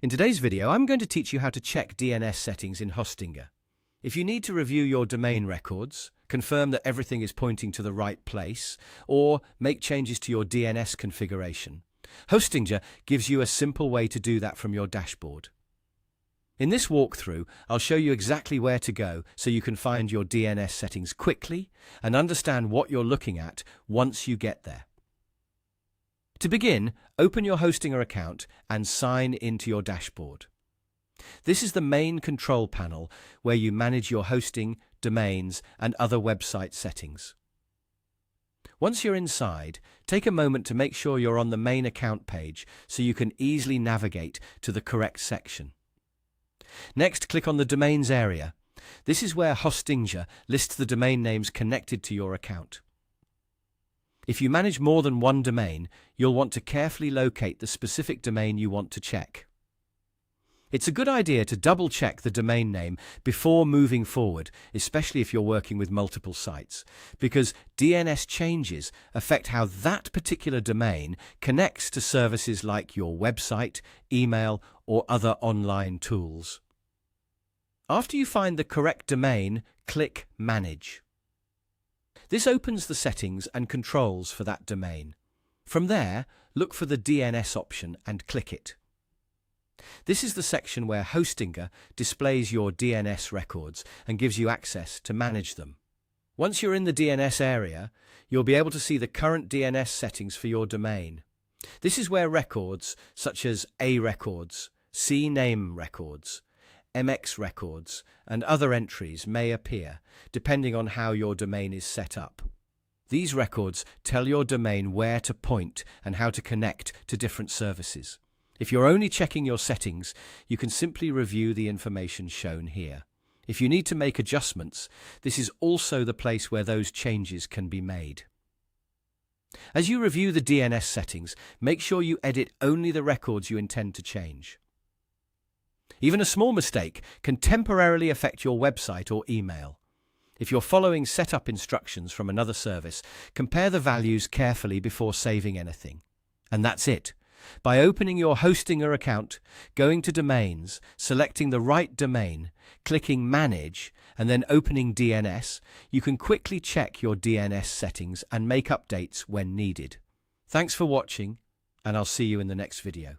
In today's video, I'm going to teach you how to check DNS settings in Hostinger. If you need to review your domain records, confirm that everything is pointing to the right place, or make changes to your DNS configuration, Hostinger gives you a simple way to do that from your dashboard. In this walkthrough, I'll show you exactly where to go so you can find your DNS settings quickly and understand what you're looking at once you get there. To begin, open your Hostinger account and sign into your dashboard. This is the main control panel where you manage your hosting, domains, and other website settings. Once you're inside, take a moment to make sure you're on the main account page so you can easily navigate to the correct section. Next, click on the Domains area. This is where Hostinger lists the domain names connected to your account. If you manage more than one domain, you'll want to carefully locate the specific domain you want to check. It's a good idea to double-check the domain name before moving forward, especially if you're working with multiple sites, because DNS changes affect how that particular domain connects to services like your website, email, or other online tools. After you find the correct domain, click Manage. This opens the settings and controls for that domain. From there, look for the DNS option and click it. This is the section where Hostinger displays your DNS records and gives you access to manage them. Once you're in the DNS area, you'll be able to see the current DNS settings for your domain. This is where records such as A records, CNAME records, MX records, and other entries may appear, depending on how your domain is set up. These records tell your domain where to point and how to connect to different services. If you're only checking your settings, you can simply review the information shown here. If you need to make adjustments, this is also the place where those changes can be made. As you review the DNS settings, make sure you edit only the records you intend to change. Even a small mistake can temporarily affect your website or email. If you're following setup instructions from another service, compare the values carefully before saving anything. And that's it. By opening your Hostinger account, going to Domains, selecting the right domain, clicking Manage, and then opening DNS, you can quickly check your DNS settings and make updates when needed. Thanks for watching, and I'll see you in the next video.